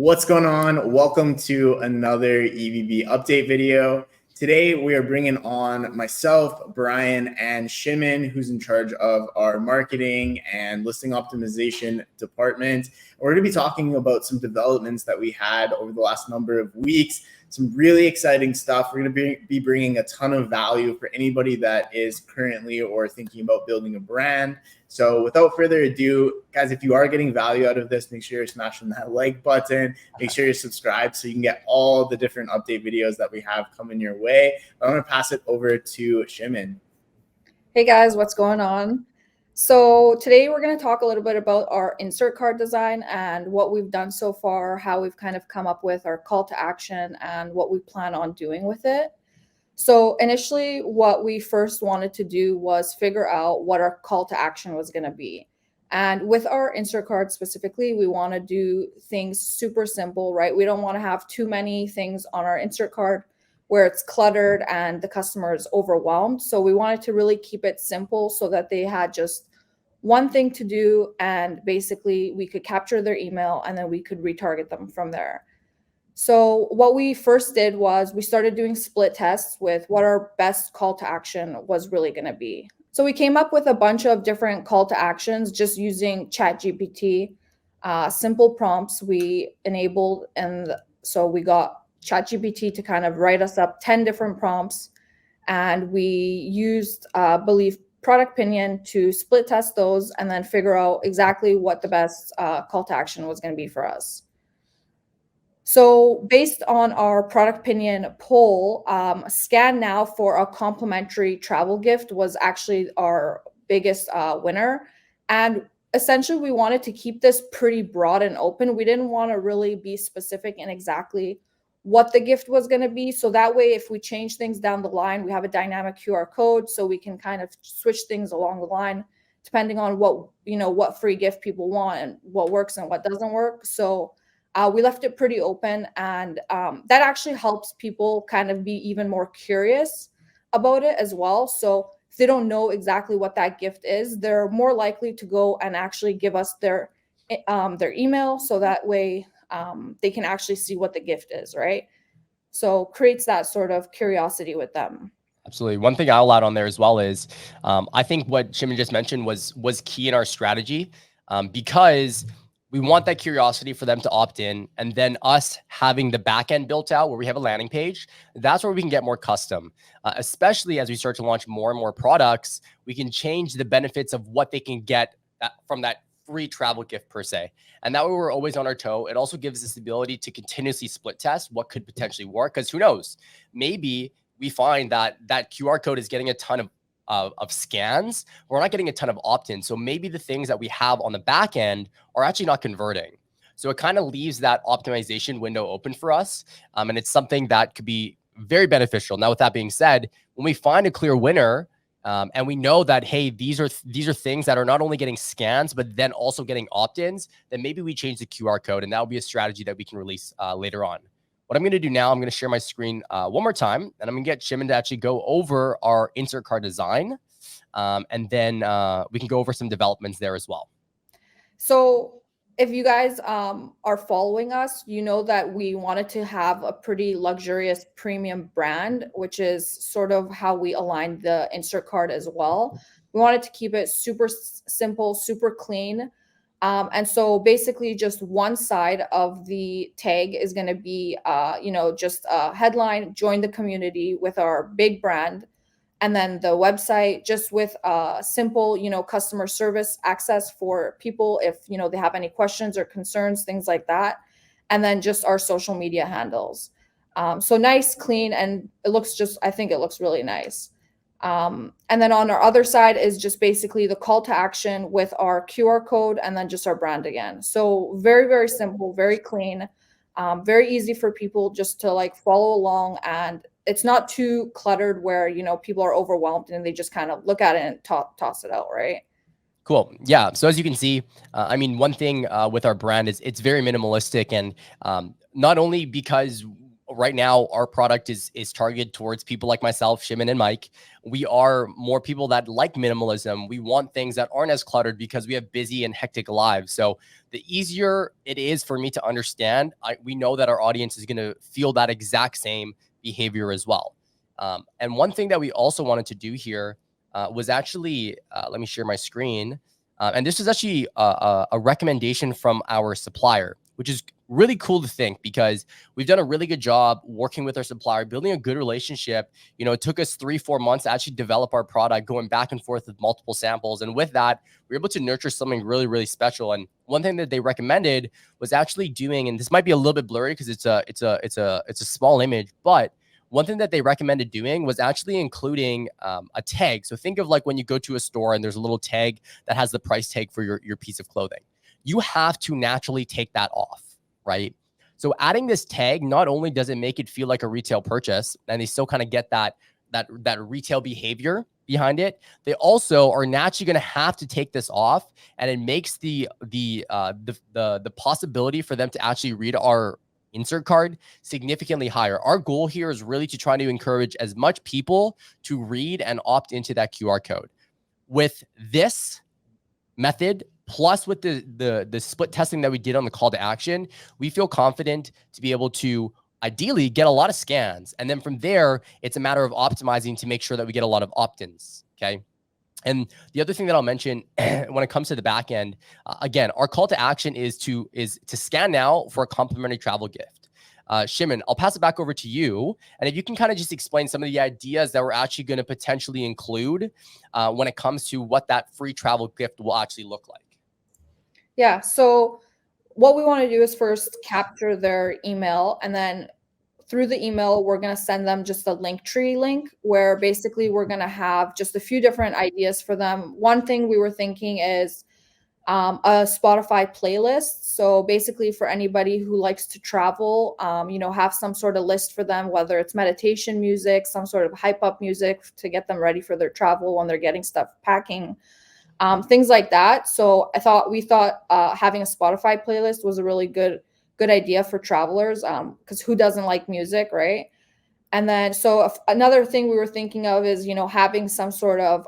What's going on? Welcome to another EBB update video. Today we are bringing on myself, Brian, and Shimon, who's in charge of our marketing and listing optimization department. We're going to be talking about some developments that we had over the last number of weeks. Some really exciting stuff. We're going to be bringing a ton of value for anybody that is currently or thinking about building a brand. So without further ado, guys, if you are getting value out of this, make sure you're smashing that like button. Make sure you're subscribed so you can get all the different update videos that we have coming your way. I'm going to pass it over to Shimon. Hey guys, what's going on? So today we're going to talk a little bit about our insert card design and what we've done so far, how we've kind of come up with our call to action and what we plan on doing with it. So initially what we first wanted to do was figure out what our call to action was going to be. And with our insert card specifically, we want to do things super simple, right? We don't want to have too many things on our insert card where it's cluttered and the customer is overwhelmed. So we wanted to really keep it simple so that they had just one thing to do, and basically we could capture their email and then we could retarget them from there. So what we first did was we started doing split tests with what our best call to action was really going to be. So we came up with a bunch of different call to actions just using ChatGPT, simple prompts we enabled. And so we got ChatGPT to kind of write us up 10 different prompts. And we used, believe, Product Opinion to split test those and then figure out exactly what the best call to action was going to be for us. So based on our Product Opinion poll, Scan Now for a complimentary travel gift was actually our biggest winner. And essentially, we wanted to keep this pretty broad and open. We didn't want to really be specific in exactly what the gift was going to be. So that way, if we change things down the line, we have a dynamic QR code so we can kind of switch things along the line, depending on what free gift people want and what works and what doesn't work. So we left it pretty open, and that actually helps people kind of be even more curious about it as well. So if they don't know exactly what that gift is, they're more likely to go and actually give us their email, so that way they can actually see what the gift is, right? So creates that sort of curiosity with them. Absolutely. One thing I'll add on there as well is I think what Shimon just mentioned was key in our strategy because we want that curiosity for them to opt in, and then us having the back end built out where we have a landing page. That's where we can get more custom, especially as we start to launch more and more products. We can change the benefits of what they can get from that free travel gift per se. And that way we're always on our toe. It also gives us the ability to continuously split test what could potentially work, because who knows, maybe we find that that QR code is getting a ton of scans. We're not getting a ton of opt-ins. So maybe the things that we have on the back end are actually not converting. So it kind of leaves that optimization window open for us. And it's something that could be very beneficial. Now, with that being said, when we find a clear winner, and we know that, hey, these are things that are not only getting scans, but then also getting opt-ins, then maybe we change the QR code, and that will be a strategy that we can release later on. What I'm going to do now, I'm going to share my screen one more time, and I'm going to get Shimon to actually go over our insert card design, and then we can go over some developments there as well. So if you guys are following us, you know that we wanted to have a pretty luxurious premium brand, which is sort of how we aligned the insert card as well. We wanted to keep it super simple, super clean. And so basically just one side of the tag is going to be, just a headline, join the community with our big brand. And then the website just with simple, customer service access for people if, they have any questions or concerns, things like that. And then just our social media handles. So nice, clean, and I think it looks really nice. And then on our other side is just basically the call to action with our QR code and then just our brand again. So very, very simple, very clean, very easy for people just to follow along, and it's not too cluttered where, people are overwhelmed and they just kind of look at it and toss it out, right? Cool. Yeah. So as you can see, one thing with our brand is it's very minimalistic, and not only because right now our product is targeted towards people like myself, Shimon, and Mike. We are more people that like minimalism. We want things that aren't as cluttered because we have busy and hectic lives. So the easier it is for me to understand, we know that our audience is going to feel that exact same behavior as well. And one thing that we also wanted to do here was actually, let me share my screen. And this is actually a recommendation from our supplier, which is really cool to think because we've done a really good job working with our supplier, building a good relationship. You know, it took us 3-4 months to actually develop our product, going back and forth with multiple samples. And with that, we were able to nurture something really, really special. And one thing that they recommended was actually doing, and this might be a little bit blurry because it's a small image, but one thing that they recommended doing was actually including a tag. So think of like when you go to a store and there's a little tag that has the price tag for your piece of clothing. You have to naturally take that off, right? So adding this tag, not only does it make it feel like a retail purchase, and they still kind of get that retail behavior behind it, they also are naturally going to have to take this off, and it makes the possibility for them to actually read our insert card significantly higher. Our goal here is really to try to encourage as much people to read and opt into that QR code. With this method, plus with the split testing that we did on the call to action, we feel confident to be able to ideally get a lot of scans. And then from there, it's a matter of optimizing to make sure that we get a lot of opt-ins, okay? And the other thing that I'll mention when it comes to the back end, again, our call to action is to scan now for a complimentary travel gift. Shimon, I'll pass it back over to you. And if you can kind of just explain some of the ideas that we're actually going to potentially include when it comes to what that free travel gift will actually look like. Yeah. So what we want to do is first capture their email, and then through the email, we're going to send them just a Linktree link where basically we're going to have just a few different ideas for them. One thing we were thinking is a Spotify playlist. So basically for anybody who likes to travel, have some sort of list for them, whether it's meditation music, some sort of hype up music to get them ready for their travel when they're getting stuff packing, things like that. So we thought having a Spotify playlist was a really good idea for travelers, because who doesn't like music, right? And then so another thing we were thinking of is having some sort of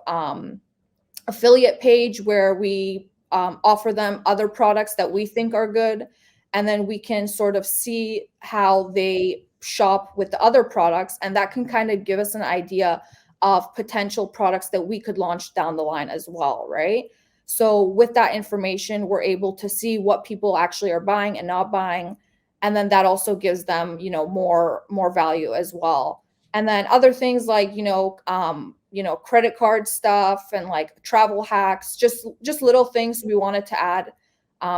affiliate page where we offer them other products that we think are good, and then we can sort of see how they shop with the other products, and that can kind of give us an idea of potential products that we could launch down the line as well, right? So with that information, we're able to see what people actually are buying and not buying. And then that also gives them, more value as well. And then other things like, credit card stuff and like travel hacks, just little things we wanted to add.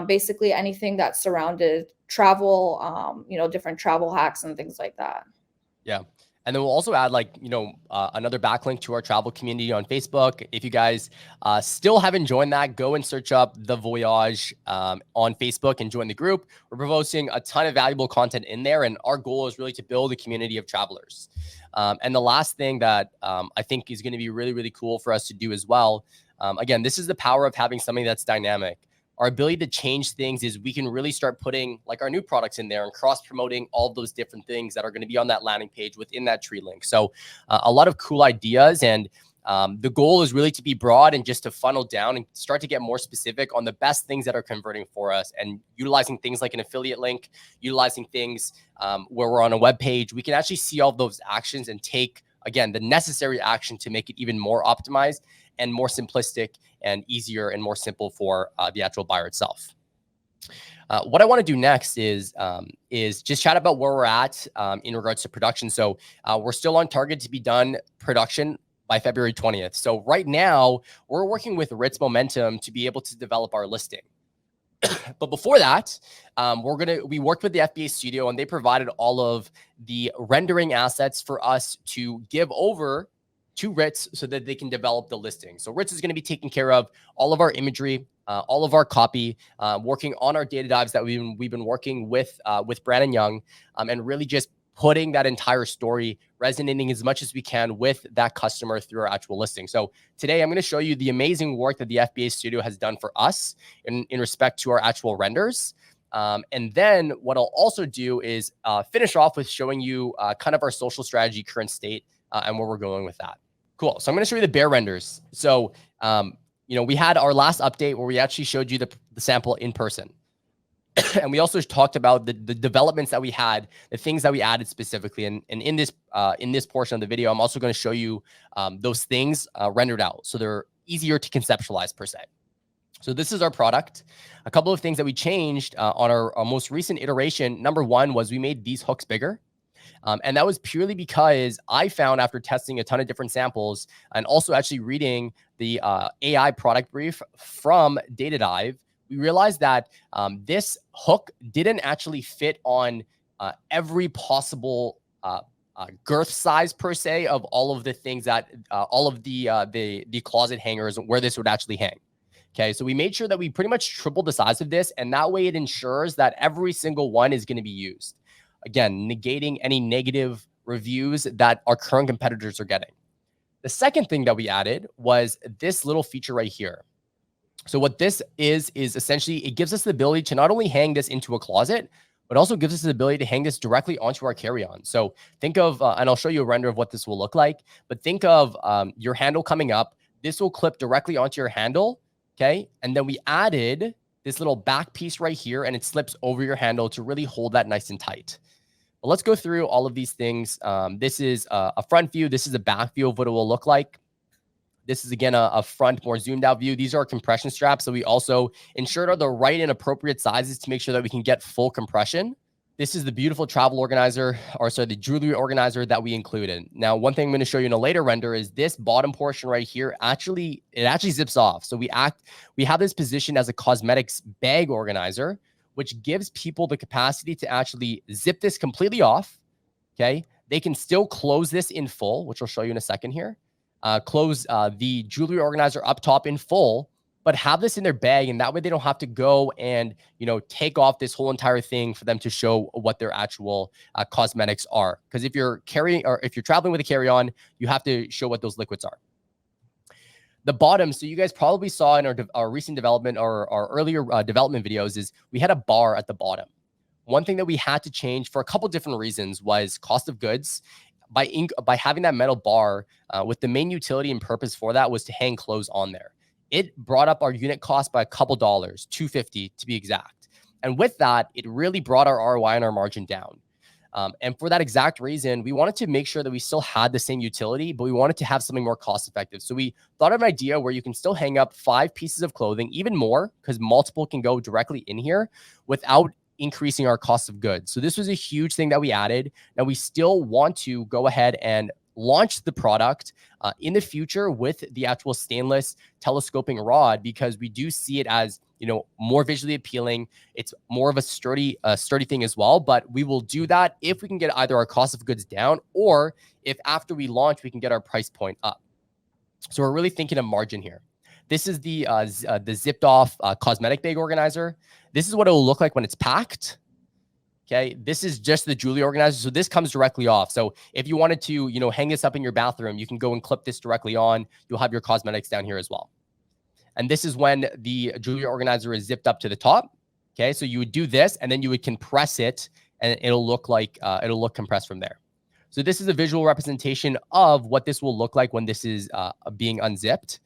Basically anything that surrounded travel, different travel hacks and things like that. Yeah. And then we'll also add another backlink to our travel community on Facebook. If you guys still haven't joined that, go and search up The Voyage on Facebook and join the group. We're posting a ton of valuable content in there. And our goal is really to build a community of travelers. And the last thing that I think is going to be really, really cool for us to do as well. Again, this is the power of having something that's dynamic. Our ability to change things is we can really start putting like our new products in there and cross-promoting all of those different things that are going to be on that landing page within that tree link. So a lot of cool ideas, and the goal is really to be broad and just to funnel down and start to get more specific on the best things that are converting for us, and utilizing things like an affiliate link, utilizing things where we're on a web page. We can actually see all of those actions and take, again, the necessary action to make it even more optimized and more simplistic and easier and more simple for the actual buyer itself. What I want to do next is just chat about where we're at in regards to production. So we're still on target to be done production by February 20th. So right now we're working with Ritz Momentum to be able to develop our listing. But before that, we worked with the FBA studio, and they provided all of the rendering assets for us to give over to Ritz so that they can develop the listing. So Ritz is going to be taking care of all of our imagery, all of our copy, working on our data dives that we've been working with Brandon Young, and really just putting that entire story resonating as much as we can with that customer through our actual listing. So today I'm going to show you the amazing work that the FBA studio has done for us in respect to our actual renders. And then what I'll also do is finish off with showing you kind of our social strategy, current state, and where we're going with that. Cool. So I'm going to show you the bare renders. So, we had our last update where we actually showed you the sample in person. And we also talked about the developments that we had, the things that we added specifically. And in this portion of the video, I'm also going to show you those things rendered out. So they're easier to conceptualize per se. So this is our product. A couple of things that we changed on our most recent iteration. Number one was we made these hooks bigger. And that was purely because I found after testing a ton of different samples and also actually reading the AI product brief from Data Dive, we realized that this hook didn't actually fit on every possible girth size per se of all of the things that all of the closet hangers where this would actually hang. Okay, so we made sure that we pretty much tripled the size of this, and that way it ensures that every single one is going to be used. Again, negating any negative reviews that our current competitors are getting. The second thing that we added was this little feature right here. So what this is essentially, it gives us the ability to not only hang this into a closet, but also gives us the ability to hang this directly onto our carry-on. So think of, and I'll show you a render of what this will look like, but think of your handle coming up. This will clip directly onto your handle, okay? And then we added this little back piece right here, and it slips over your handle to really hold that nice and tight. But let's go through all of these things. This is a front view. This is a back view of what it will look like. This is, again, a front, more zoomed out view. These are compression straps. So we also ensured are the right and appropriate sizes to make sure that we can get full compression. This is the beautiful travel organizer, or sorry, the jewelry organizer that we included. Now, one thing I'm going to show you in a later render is this bottom portion right here. It actually zips off. So we have this position as a cosmetics bag organizer, which gives people the capacity to actually zip this completely off. Okay. They can still close this in full, which I'll show you in a second here. Close the jewelry organizer up top in full, but have this in their bag. And that way they don't have to go and, take off this whole entire thing for them to show what their actual cosmetics are. Because if you're traveling with a carry-on, you have to show what those liquids are. The bottom, so you guys probably saw in our recent development or our earlier development videos, is we had a bar at the bottom. One thing that we had to change for a couple different reasons was cost of goods. By having that metal bar, with the main utility and purpose for that was to hang clothes on there. It brought up our unit cost by a couple dollars, $2.50 to be exact. And with that, it really brought our ROI and our margin down. And for that exact reason, we wanted to make sure that we still had the same utility, but we wanted to have something more cost effective. So we thought of an idea where you can still hang up 5 pieces of clothing, even more, because multiple can go directly in here without increasing our cost of goods. So this was a huge thing that we added. Now we still want to go ahead and launch the product in the future with the actual stainless telescoping rod, because we do see it as, more visually appealing. It's more of a sturdy thing as well, but we will do that if we can get either our cost of goods down, or if after we launch, we can get our price point up. So we're really thinking of margin here. This is the zipped off cosmetic bag organizer. This is what it will look like when it's packed. Okay, this is just the jewelry organizer. So this comes directly off. So if you wanted to, hang this up in your bathroom, you can go and clip this directly on. You'll have your cosmetics down here as well. And this is when the jewelry organizer is zipped up to the top. Okay, so you would do this, and then you would compress it, and it'll look compressed from there. So this is a visual representation of what this will look like when this is being unzipped.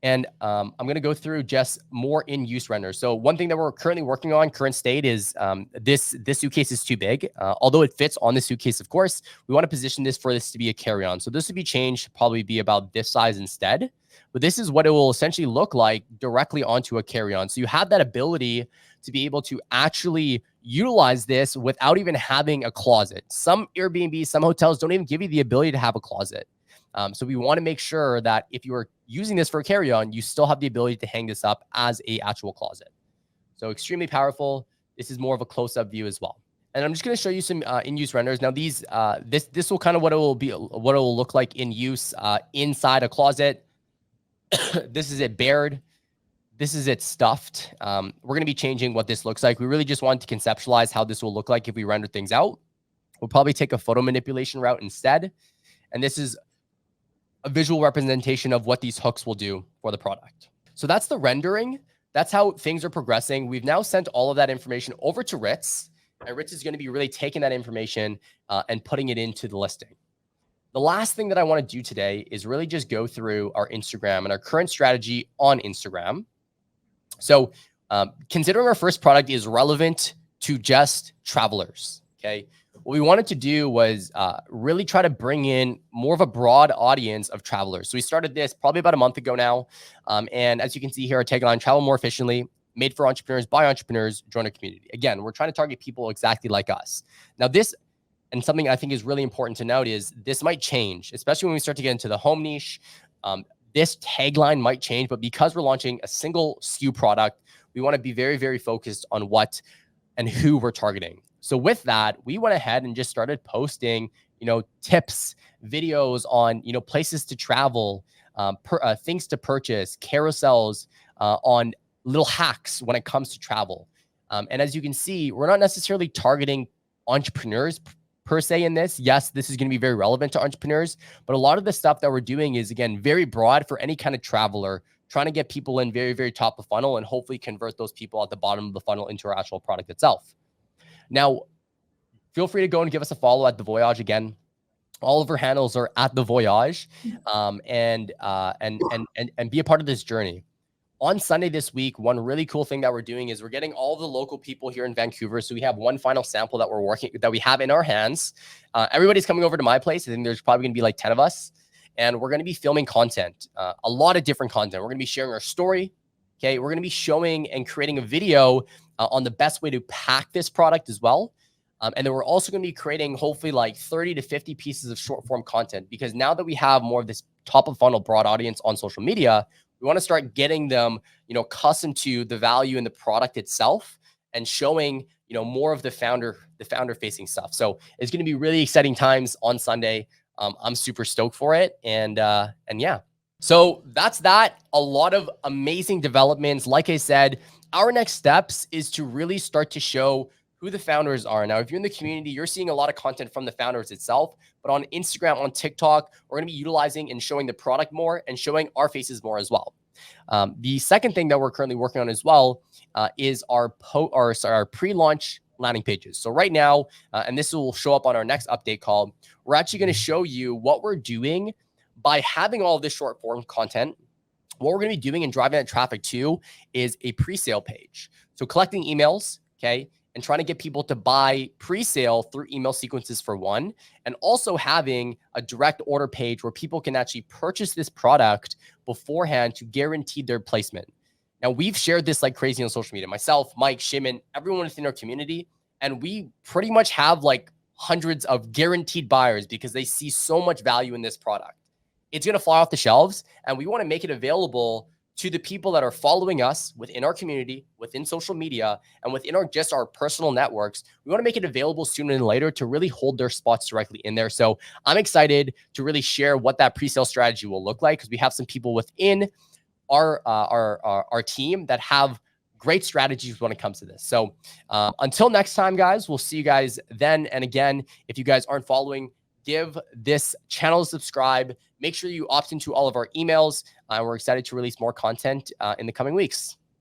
And I'm going to go through just more in-use renders. So one thing that we're currently working on, current state, is this suitcase is too big. Although it fits on the suitcase, of course, we want to position this for this to be a carry-on. So this would be changed, probably be about this size instead. But this is what it will essentially look like directly onto a carry-on. So you have that ability to be able to actually utilize this without even having a closet. Some Airbnb, some hotels don't even give you the ability to have a closet. So we want to make sure that if you are using this for a carry-on, you still have the ability to hang this up as a actual closet. So extremely powerful. This is more of a close-up view as well. And I'm just going to show you some in-use renders. Now these, this will kind of what it will look like in use inside a closet. This is it bared. This is it stuffed. We're going to be changing what this looks like. We really just want to conceptualize how this will look like if we render things out. We'll probably take a photo manipulation route instead. And this is a visual representation of what these hooks will do for the product. So that's the rendering. that's how things are progressing. We've now sent all of that information over to Ritz, and Ritz is going to be really taking that information and putting it into the listing. The last thing that I want to do today is really just go through our Instagram and our current strategy on Instagram. So considering our first product is relevant to just travelers, okay? What we wanted to do was really try to bring in more of a broad audience of travelers. So we started this probably about a month ago now. And as you can see here, our tagline, travel more efficiently, made for entrepreneurs, by entrepreneurs, join a community. Again, we're trying to target people exactly like us. Now this, and something I think is really important to note is this might change, especially when we start to get into the home niche. This tagline might change, but because we're launching a single SKU product, we want to be very, very focused on what and who we're targeting. So with that, we went ahead and just started posting, tips, videos on, places to travel, things to purchase, carousels, on little hacks when it comes to travel. And as you can see, we're not necessarily targeting entrepreneurs per se in this. Yes, this is going to be very relevant to entrepreneurs, but a lot of the stuff that we're doing is, again, very broad for any kind of traveler, trying to get people in very, very top of funnel and hopefully convert those people at the bottom of the funnel into our actual product itself. Now, feel free to go and give us a follow at The Voyage. Again, all of our handles are at The Voyage, and be a part of this journey. On Sunday this week, one really cool thing that we're doing is we're getting all the local people here in Vancouver. So we have one final sample that we have in our hands. Everybody's coming over to my place. I think there's probably going to be like 10 of us, and we're going to be filming content, a lot of different content. We're going to be sharing our story. Okay, we're going to be showing and creating a video on the best way to pack this product as well. And then we're also going to be creating hopefully like 30 to 50 pieces of short form content, because now that we have more of this top of funnel broad audience on social media, we want to start getting them, accustomed to the value in the product itself and showing, more of the founder facing stuff. So it's going to be really exciting times on Sunday. I'm super stoked for it. And yeah, so that's that. A lot of amazing developments. Like I said, our next steps is to really start to show who the founders are. Now, if you're in the community, you're seeing a lot of content from the founders itself, but on Instagram, on TikTok, we're going to be utilizing and showing the product more and showing our faces more as well. The second thing that we're currently working on as well is our pre-launch landing pages. So right now, and this will show up on our next update call, we're actually going to show you what we're doing by having all of this short form content. What we're going to be doing and driving that traffic to is a pre-sale page. So collecting emails, okay, and trying to get people to buy pre-sale through email sequences for one, and also having a direct order page where people can actually purchase this product beforehand to guarantee their placement. Now, we've shared this like crazy on social media, myself, Mike, Shimon, everyone within our community, and we pretty much have like hundreds of guaranteed buyers because they see so much value in this product. It's going to fly off the shelves, and we want to make it available to the people that are following us within our community, within social media, and within our personal networks. We want to make it available sooner than later to really hold their spots directly in there. So I'm excited to really share what that pre-sale strategy will look like, because we have some people within our team that have great strategies when it comes to this. So until next time, guys, we'll see you guys then. And again, if you guys aren't following, give this channel a subscribe. Make sure you opt into all of our emails. We're excited to release more content in the coming weeks.